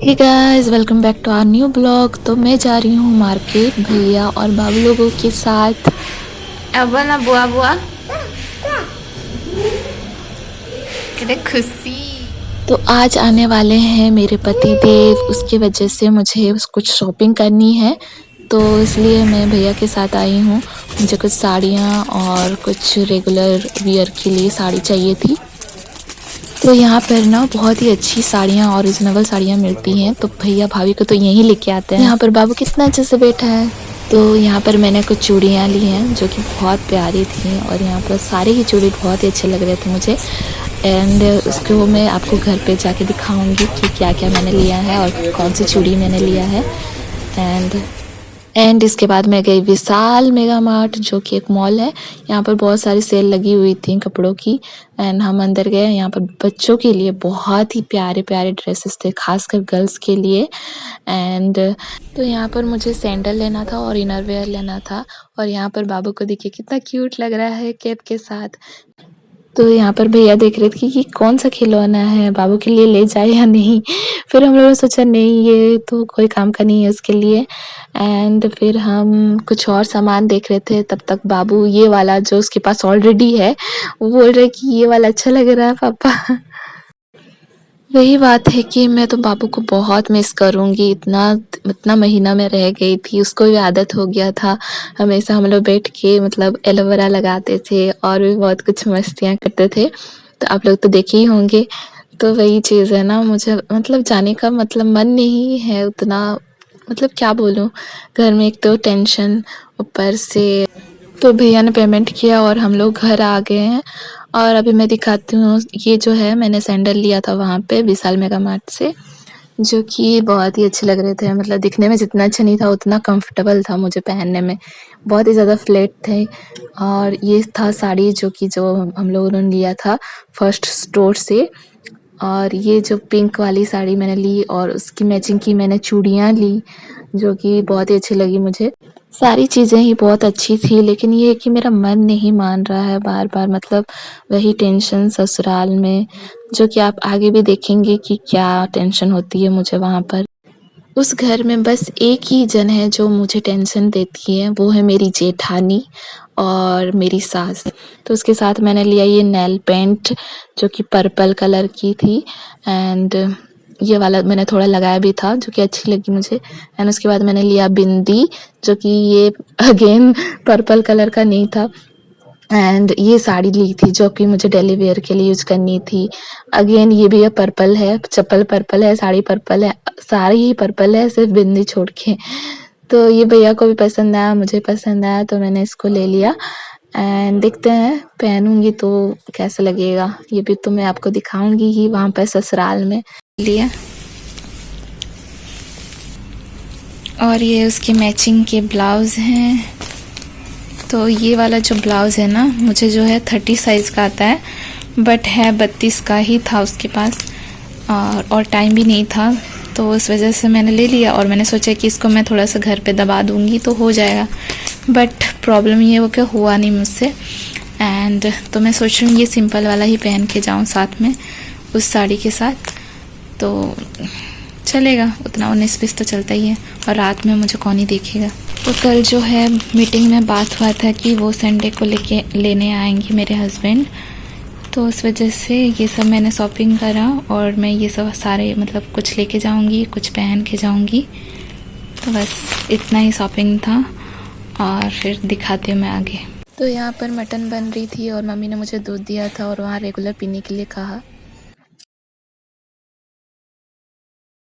Hey guys, welcome back to our new blog. तो मैं जा रही हूँ मार्केट भैया और बाबू लोगों के साथ। अब ना बुआ बुआ कितने खुशी। तो आज आने वाले हैं मेरे पति देव, उसकी वजह से मुझे कुछ शॉपिंग करनी है, तो इसलिए मैं भैया के साथ आई हूँ। मुझे कुछ साड़ियाँ और कुछ रेगुलर वियर के लिए साड़ी चाहिए थी। तो यहाँ पर ना बहुत ही अच्छी साड़ियाँ और रिजनेबल साड़ियाँ मिलती हैं, तो भैया भाभी को तो यहीं लेके आते हैं। यहाँ पर बाबू कितना अच्छे से बैठा है। तो यहाँ पर मैंने कुछ चूड़ियाँ ली हैं जो कि बहुत प्यारी थी, और यहाँ पर सारे ही चूड़ी बहुत ही अच्छे लग रहे थे मुझे। एंड उसको मैं आपको घर पे जाके दिखाऊंगी कि क्या क्या मैंने लिया है और कौन सी चूड़ी मैंने लिया है। एंड इसके बाद मैं गई विशाल मेगा मार्ट, जो कि एक मॉल है। यहाँ पर बहुत सारी सेल लगी हुई थी कपड़ों की। एंड हम अंदर गए। यहाँ पर बच्चों के लिए बहुत ही प्यारे प्यारे ड्रेसेस थे, खासकर गर्ल्स के लिए। एंड तो यहाँ पर मुझे सैंडल लेना था और इनरवेयर लेना था। और यहाँ पर बाबू को देखिए कितना क्यूट लग रहा है कैप के साथ। तो यहाँ पर भैया देख रहे थे कि कौन सा खिलौना है, बाबू के लिए ले जाए या नहीं। फिर हम लोगों ने सोचा नहीं, ये तो कोई काम का नहीं है उसके लिए। एंड फिर हम कुछ और सामान देख रहे थे, तब तक बाबू ये वाला जो उसके पास ऑलरेडी है, वो बोल रहे कि ये वाला अच्छा लग रहा है पापा। वही बात है कि मैं तो बाबू को बहुत मिस करूँगी। इतना इतना महीना में रह गई थी, उसको भी आदत हो गया था। हमेशा हम लोग बैठ के मतलब एलोवेरा लगाते थे और भी बहुत कुछ मस्तियाँ करते थे, तो आप लोग तो देखे ही होंगे। तो वही चीज़ है ना, मुझे मतलब जाने का मतलब मन नहीं है उतना। मतलब क्या बोलूँ, घर में एक तो टेंशन, ऊपर से तो भैया ने पेमेंट किया और हम लोग घर आ गए हैं। और अभी मैं दिखाती हूँ, ये जो है मैंने सैंडल लिया था वहाँ पे विशाल मेगा मार्ट से, जो कि बहुत ही अच्छे लग रहे थे। मतलब दिखने में जितना अच्छा नहीं था उतना कंफर्टेबल था मुझे पहनने में, बहुत ही ज़्यादा फ्लैट थे। और ये था साड़ी जो हम लोगों ने लिया था फर्स्ट स्टोर से। और ये जो पिंक वाली साड़ी मैंने ली और उसकी मैचिंग की मैंने चूड़ियाँ ली, जो कि बहुत ही अच्छी लगी मुझे। सारी चीज़ें ही बहुत अच्छी थी, लेकिन ये है कि मेरा मन नहीं मान रहा है बार-बार, मतलब वही टेंशन ससुराल में, जो कि आप आगे भी देखेंगे कि क्या टेंशन होती है मुझे वहाँ पर। उस घर में बस एक ही जन है जो मुझे टेंशन देती है, वो है मेरी जेठानी और मेरी सास। तो उसके साथ मैंने लिया ये नेल पेंट, जो कि पर्पल कलर की थी। एंड ये वाला मैंने थोड़ा लगाया भी था, जो कि अच्छी लगी मुझे। एंड उसके बाद मैंने लिया बिंदी, जो कि ये अगेन पर्पल कलर का नहीं था। एंड ये साड़ी ली थी जो कि मुझे डेली वेयर के लिए यूज़ करनी थी। अगेन ये भी पर्पल है, चप्पल पर्पल है, साड़ी पर्पल है, साड़ी ही पर्पल है सिर्फ बिंदी छोड़ के। तो ये भैया को भी पसंद आया, मुझे पसंद आया, तो मैंने इसको ले लिया। एंड देखते हैं पहनूंगी तो कैसा लगेगा, ये भी तो मैं आपको दिखाऊंगी ही वहाँ पर ससुराल में। लिए और ये उसके मैचिंग के ब्लाउज़ हैं। तो ये वाला जो ब्लाउज़ है ना, मुझे जो है 30 साइज़ का आता है, बट है 32 का ही था उसके पास। और टाइम भी नहीं था, तो उस वजह से मैंने ले लिया। और मैंने सोचा कि इसको मैं थोड़ा सा घर पे दबा दूँगी तो हो जाएगा, बट प्रॉब्लम ये हो कि हुआ नहीं मुझसे। एंड तो मैं सोच रही हूँ ये सिंपल वाला ही पहन के जाऊँ साथ में उस साड़ी के साथ, तो चलेगा, उतना 19-20 तो चलता ही है। और रात में मुझे कौन ही देखेगा। तो कल जो है मीटिंग में बात हुआ था कि वो संडे को लेने आएंगे मेरे हस्बैंड, तो उस वजह से ये सब मैंने शॉपिंग करा। और मैं ये सब सारे मतलब कुछ लेके जाऊंगी, कुछ पहन के जाऊंगी। तो बस इतना ही शॉपिंग था, और फिर दिखाती हूँ मैं आगे। तो यहाँ पर मटन बन रही थी और मम्मी ने मुझे दूध दिया था और वहाँ रेगुलर पीने के लिए कहा।